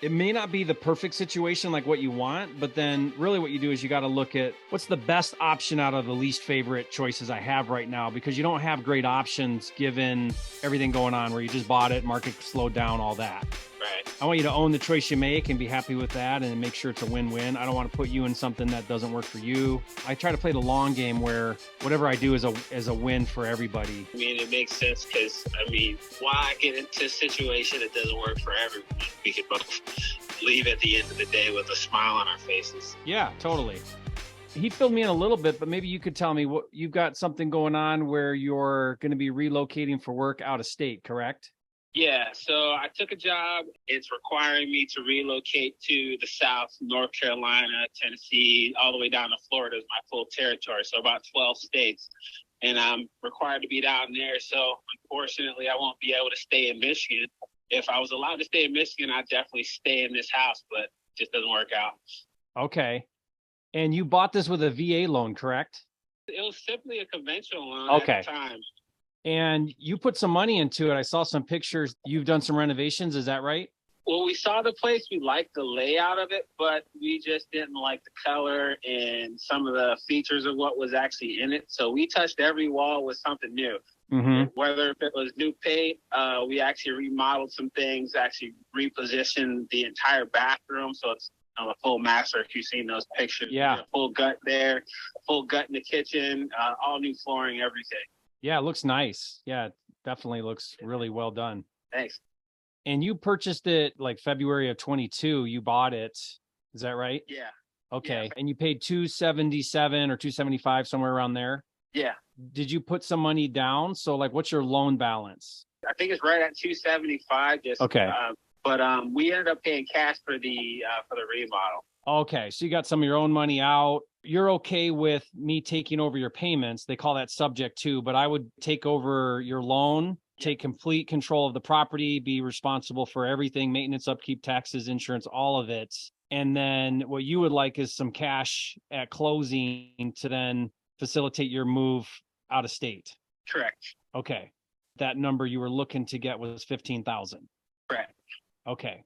It may not be the perfect situation like what you want, but then really what you do is you got to look at what's the best option out of the least favorite choices I have right now, because you don't have great options given everything going on where you just bought it, market slowed down, all that. Right. I want you to own the choice you make and be happy with that and make sure it's a win-win. I don't want to put you in something that doesn't work for you. I try to play the long game where whatever I do is a win for everybody. I mean, it makes sense because, I mean, why get into a situation that doesn't work for everyone? We could both leave at the end of the day with a smile on our faces. Yeah, totally. He filled me in a little bit, but maybe you could tell me what you've got something going on where you're going to be relocating for work out of state, correct? Yeah, so I took a job. It's requiring me to relocate to the South, North Carolina, Tennessee, all the way down to Florida is my full territory. So about 12 states. And I'm required to be down there. So unfortunately, I won't be able to stay in Michigan. If I was allowed to stay in Michigan, I'd definitely stay in this house, but it just doesn't work out. Okay. And you bought this with a VA loan, correct? It was simply a conventional loan at the time. And you put some money into it. I saw some pictures. You've done some renovations. Is that right? Well, we saw the place. We liked the layout of it, but we just didn't like the color and some of the features of what was actually in it. So we touched every wall with something new. Mm-hmm. Whether if it was new paint, we actually remodeled some things, actually repositioned the entire bathroom. So it's a full master, if you've seen those pictures. Yeah. Full gut there, full gut in the kitchen, all new flooring, everything. Yeah, it looks nice. Yeah, it definitely looks really well done. Thanks. And you purchased it like February of 22. You bought it. Is that right? Yeah. Okay. Yeah. And you paid 277 or 275, somewhere around there. Yeah. Did you put some money down? So like, what's your loan balance? I think it's right at 275. Just okay. But we ended up paying cash for the remodel. Okay. So you got some of your own money out. You're okay with me taking over your payments. They call that subject to, but I would take over your loan, take complete control of the property, be responsible for everything, maintenance, upkeep, taxes, insurance, all of it. And then what you would like is some cash at closing to then facilitate your move out of state. Correct. Okay. That number you were looking to get was 15,000. Correct. Okay.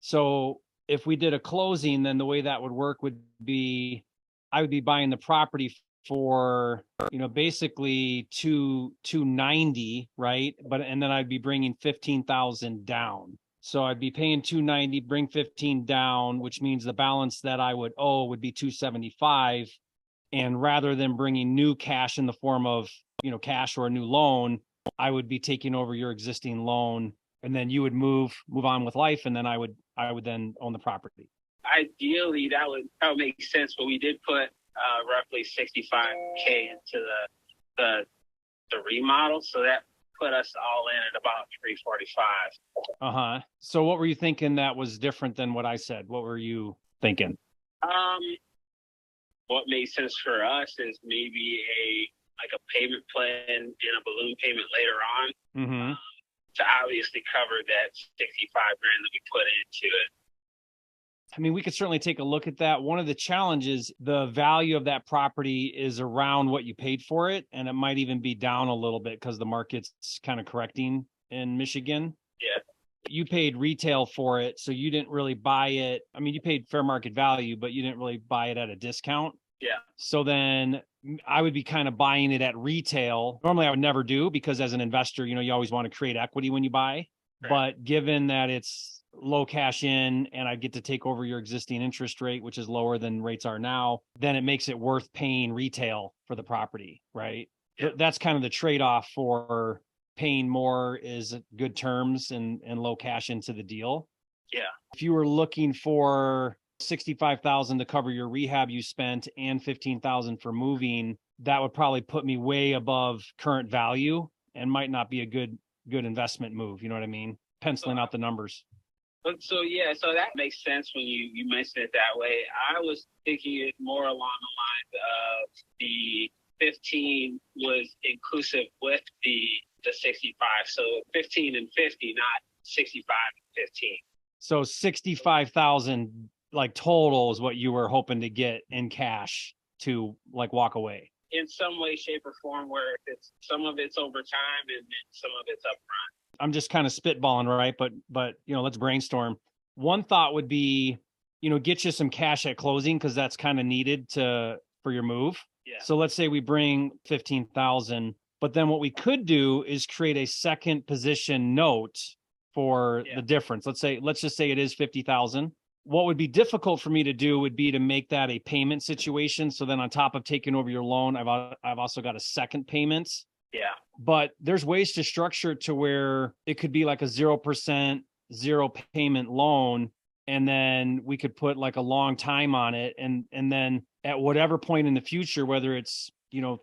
So if we did a closing, then the way that would work would be, I would be buying the property for, basically 290, right? And then I'd be bringing 15,000 down. So I'd be paying 290, bring 15 down, which means the balance that I would owe would be 275. And rather than bringing new cash in the form of, cash or a new loan, I would be taking over your existing loan, and then you would move on with life. And then I would then own the property. Ideally, that would make sense, but we did put roughly $65K into the remodel, so that put us all in at about 345. So what were you thinking that was different than what I said? What were you thinking? What made sense for us is maybe a payment plan and a balloon payment later on, to obviously cover that 65 grand that we put into it. I mean, we could certainly take a look at that. One of the challenges, the value of that property is around what you paid for it. And it might even be down a little bit because the market's kind of correcting in Michigan. Yeah. You paid retail for it, so you didn't really buy it. I mean, you paid fair market value, but you didn't really buy it at a discount. Yeah. So then I would be kind of buying it at retail. Normally I would never do, because as an investor, you always want to create equity when you buy. Right. But given that it's low cash in and I get to take over your existing interest rate, which is lower than rates are now, then it makes it worth paying retail for the property, right? Yeah. That's kind of the trade-off for paying more is good terms and low cash into the deal. Yeah. If you were looking for 65,000 to cover your rehab you spent and 15,000 for moving, that would probably put me way above current value and might not be a good investment move. You know what I mean? Penciling out the numbers. So that makes sense when you mention it that way. I was thinking it more along the lines of the 15 was inclusive with the 65. So 15 and 50, not 65 and 15. So 65,000 like total is what you were hoping to get in cash to like walk away. In some way, shape, or form, where it's some of it's over time and then some of it's upfront. I'm just kind of spitballing, right? But let's brainstorm. one thought would be, get you some cash at closing because that's kind of needed for your move. Yeah. So let's say we bring 15,000, but then what we could do is create a second position note for the difference. Let's just say it is 50,000. What would be difficult for me to do would be to make that a payment situation. So then on top of taking over your loan, I've also got a second payment. Yeah. But there's ways to structure it to where it could be like a 0%, zero payment loan. And then we could put like a long time on it. And then at whatever point in the future, whether it's,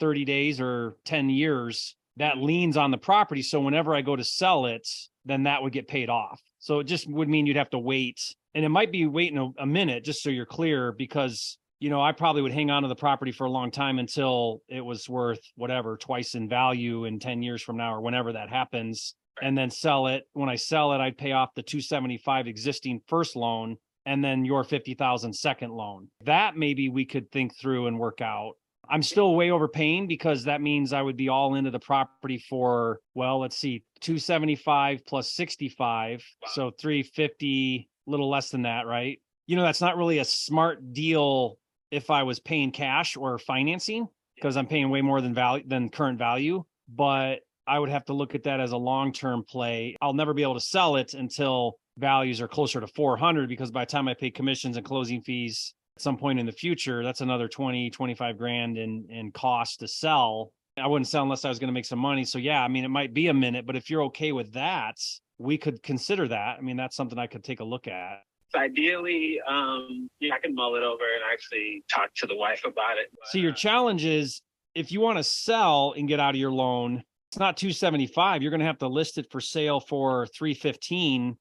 30 days or 10 years, that leans on the property. So whenever I go to sell it, then that would get paid off. So it just would mean you'd have to wait. And it might be waiting a minute, just so you're clear, because, I probably would hang on to the property for a long time until it was worth whatever, twice in value in 10 years from now, or whenever that happens, and then sell it. When I sell it, I'd pay off the 275 existing first loan and then your 50,000 second loan. That maybe we could think through and work out. I'm still way overpaying because that means I would be all into the property for, well, let's see, 275 plus 65. Wow. So 350, a little less than that, right? That's not really a smart deal if I was paying cash or financing, because I'm paying way more than current value. But I would have to look at that as a long-term play. I'll never be able to sell it until values are closer to 400, because by the time I pay commissions and closing fees at some point in the future, that's another 20, 25 grand in cost to sell. I wouldn't sell unless I was going to make some money. So yeah, it might be a minute, but if you're okay with that, we could consider that. That's something I could take a look at. So ideally, I can mull it over and actually talk to the wife about it. See, your challenge is if you want to sell and get out of your loan, it's not 275. You're going to have to list it for sale for 315,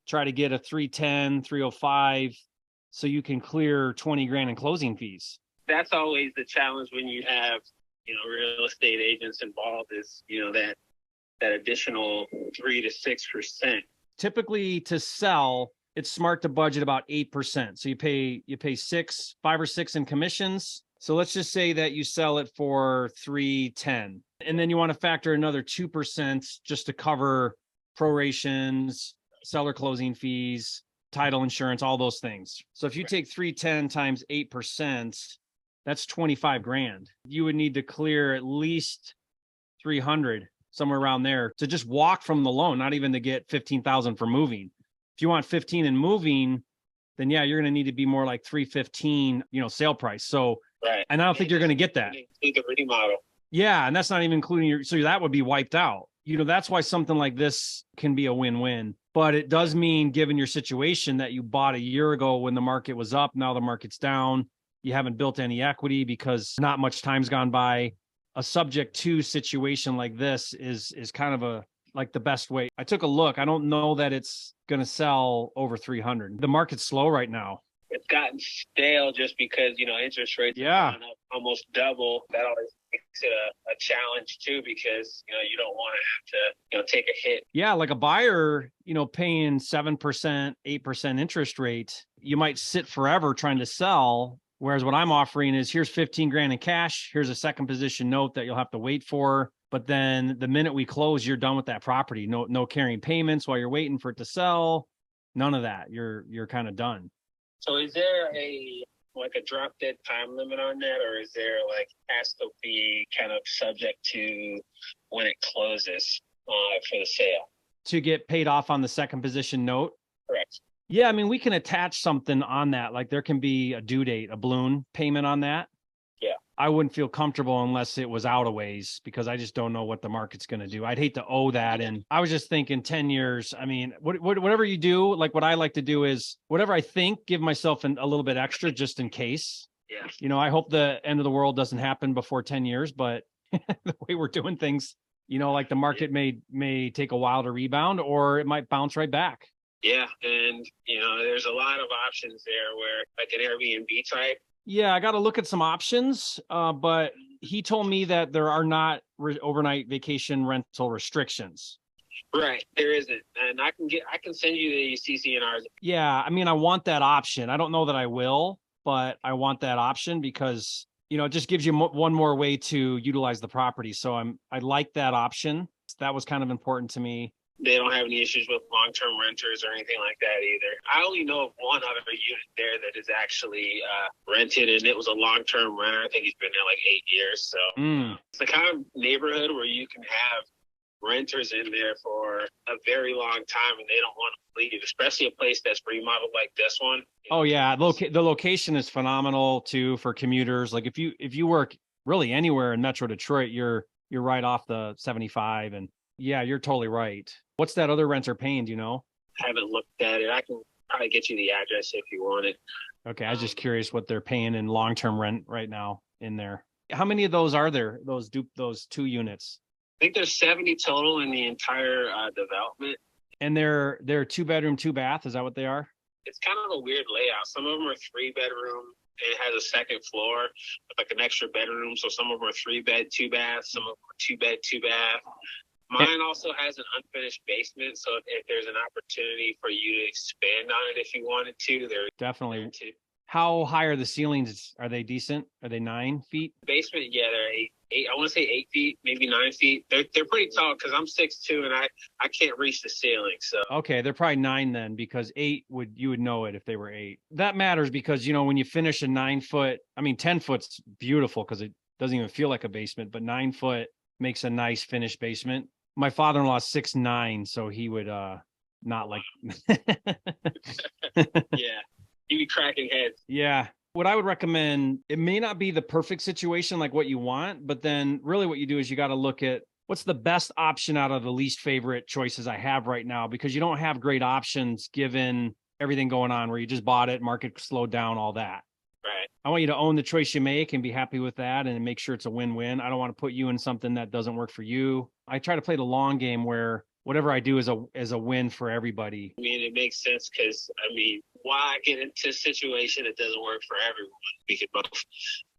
try to get a 310, 305, so you can clear 20 grand in closing fees. That's always the challenge when you have, real estate agents involved is, that additional 3 to 6%. Typically to sell, it's smart to budget about 8%. So you pay 5 or 6 in commissions. So let's just say that you sell it for 310, and then you want to factor another 2% just to cover prorations, seller closing fees, title insurance, all those things. So if you take 310 times 8%, that's 25 grand. You would need to clear at least 300, somewhere around there, to just walk from the loan, not even to get 15,000 for moving. If you want 15 in moving, then yeah, you're going to need to be more like 315, sale price. So, right. And I don't think you're going to get that. The remodel. Yeah. And that's not even including so that would be wiped out. That's why something like this can be a win-win, but it does mean, given your situation, that you bought a year ago when the market was up, now the market's down, you haven't built any equity because not much time's gone by. A subject to situation like this is kind of the best way. I took a look. I don't know that it's going to sell over 300. The market's slow right now. It's gotten stale just because, interest rates have gone up almost double. That always makes it a challenge too, because, you don't want to have to, take a hit. Yeah. Like a buyer, paying 7%, 8% interest rate, you might sit forever trying to sell. Whereas what I'm offering is, here's 15 grand in cash. Here's a second position note that you'll have to wait for. But then the minute we close, you're done with that property. No carrying payments while you're waiting for it to sell. None of that. You're kind of done. So is there a drop dead time limit on that, or is there has to be kind of subject to when it closes for the sale to get paid off on the second position note? Correct. Yeah, we can attach something on that. Like there can be a due date, a balloon payment on that. Yeah. I wouldn't feel comfortable unless it was out a ways, because I just don't know what the market's going to do. I'd hate to owe that. And I was just thinking 10 years. Whatever you do, like what I like to do is whatever I think, give myself a little bit extra just in case. Yeah. I hope the end of the world doesn't happen before 10 years, but the way we're doing things, like the market may take a while to rebound, or it might bounce right back. Yeah. And, there's a lot of options there where like an Airbnb type. Yeah, I got to look at some options, but he told me that there are not overnight vacation rental restrictions. Right, there isn't, and I can send you the CC&Rs. Yeah, I want that option. I don't know that I will, but I want that option because it just gives you one more way to utilize the property. So I like that option. That was kind of important to me. They don't have any issues with long-term renters or anything like that either. I only know of one other unit there that is actually rented, and it was a long-term renter. I think he's been there like 8 years. So it's the kind of neighborhood where you can have renters in there for a very long time and they don't want to leave, especially a place that's remodeled like this one. Oh yeah, the location is phenomenal too for commuters. Like if you work really anywhere in Metro Detroit, you're right off the 75, and yeah, you're totally right. What's that other renter paying, do you know? I haven't looked at it. I can probably get you the address if you want it. Okay, I was just curious what they're paying in long-term rent right now in there. How many of those are there? Those 2 units? I think there's 70 total in the entire development. And they're 2-bedroom, 2-bath. Is that what they are? It's kind of a weird layout. Some of them are 3-bedroom. It has a second floor with like an extra bedroom. So some of them are 3-bed, 2-bath. Some of them are 2-bed, 2-bath. Mine also has an unfinished basement. So if there's an opportunity for you to expand on it if you wanted to, there's definitely. How high are the ceilings? Are they decent? Are they 9 feet? Basement, yeah, they're 8. I want to say 8 feet, maybe 9 feet. They're pretty tall because I'm 6'2" and I can't reach the ceiling. So okay, they're probably 9 then, because 8 you would know it if they were 8. That matters because when you finish a 9-foot, 10 foot's beautiful because it doesn't even feel like a basement, but 9 foot makes a nice finished basement. My father-in-law is 6'9", so he would not like. Yeah. You'd be cracking heads. Yeah. What I would recommend, it may not be the perfect situation like what you want, but then really what you do is you got to look at what's the best option out of the least favorite choices I have right now, because you don't have great options given everything going on where you just bought it, market slowed down, all that. Right. I want you to own the choice you make and be happy with that and make sure it's a win-win. I don't want to put you in something that doesn't work for you. I try to play the long game where whatever I do is a win for everybody. It makes sense because, why get into a situation that doesn't work for everyone? We could both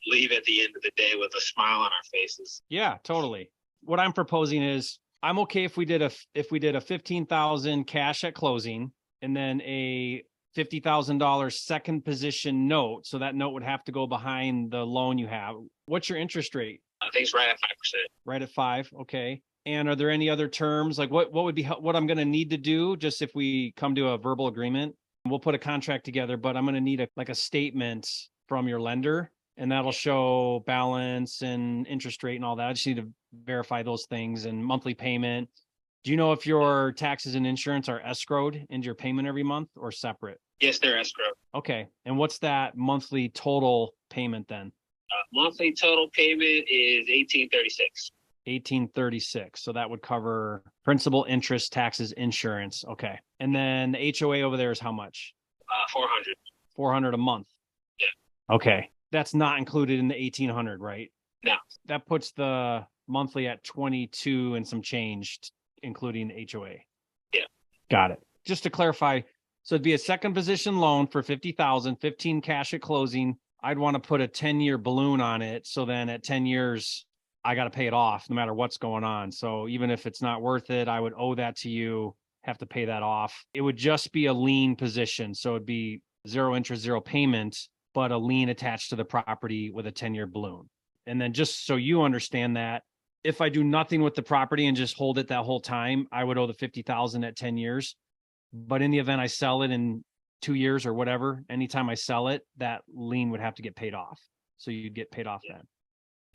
leave at the end of the day with a smile on our faces. Yeah, totally. What I'm proposing is I'm okay if we did a $15,000 cash at closing and then a $50,000 second position note. So that note would have to go behind the loan you have. What's your interest rate? I think it's right at 5%. Right at 5. Okay. And are there any other terms? Like what would be what I'm going to need to do just if we come to a verbal agreement? We'll put a contract together, but I'm going to need a statement from your lender, and that'll show balance and interest rate and all that. I just need to verify those things and monthly payment. Do you know if your taxes and insurance are escrowed into your payment every month or separate? Yes, they're escrowed. Okay. And what's that monthly total payment then? Monthly total payment is $1,836. $1,836. So that would cover principal, interest, taxes, insurance. Okay. And then the HOA over there is how much? $400. $400 a month. Yeah. Okay. That's not included in the 1,800, right? No. That puts the monthly at 22 and some change, including the HOA. Yeah. Got it. Just to clarify, so it'd be a second position loan for $50,000, 15 cash at closing. I'd want to put a 10-year balloon on it. So then at 10 years, I got to pay it off no matter what's going on. So even if it's not worth it, I would owe that to you, have to pay that off. It would just be a lien position. So it'd be 0 interest, 0 payment, but a lien attached to the property with a 10-year balloon. And then just so you understand that, if I do nothing with the property and just hold it that whole time, I would owe the $50,000 at 10 years. But in the event I sell it in 2 years or whatever, anytime I sell it, that lien would have to get paid off. So you'd get paid off then.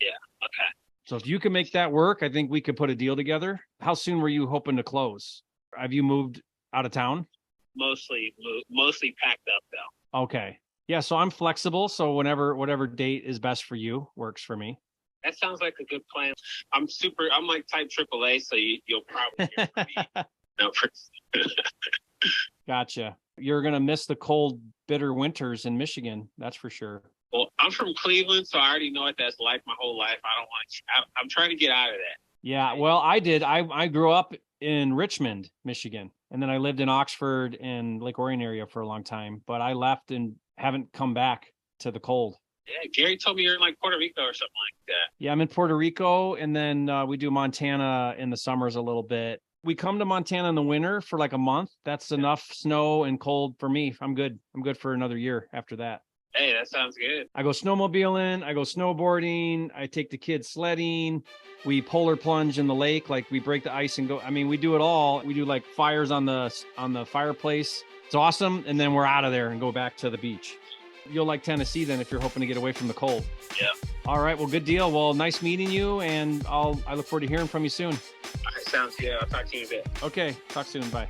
Yeah. Okay. So if you can make that work, I think we could put a deal together. How soon were you hoping to close? Have you moved out of town? Mostly packed up though. Okay. Yeah. So I'm flexible. So whatever date is best for you works for me. That sounds like a good plan. I'm like type AAA, so you'll probably hear from me. No, Gotcha. You're going to miss the cold, bitter winters in Michigan. That's for sure. Well, I'm from Cleveland, so I already know what that's like my whole life. I'm trying to get out of that. Yeah, well, I did. I grew up in Richmond, Michigan, and then I lived in Oxford and Lake Orion area for a long time, but I left and haven't come back to the cold. Yeah, Gary told me you're in like Puerto Rico or something like that. Yeah, I'm in Puerto Rico, and then we do Montana in the summers a little bit. We come to Montana in the winter for like a month. That's enough snow and cold for me. I'm good. I'm good for another year after that. Hey, that sounds good. I go snowmobiling, I go snowboarding, I take the kids sledding. We polar plunge in the lake, like we break the ice and go. I mean, we do it all. We do like fires on the fireplace. It's awesome. And then we're out of there and go back to the beach. You'll like Tennessee then if you're hoping to get away from the cold. Yeah. All right. Well, good deal. Well, nice meeting you, and I look forward to hearing from you soon. All right, sounds good. I'll talk to you in a bit. Okay. Talk soon. Bye.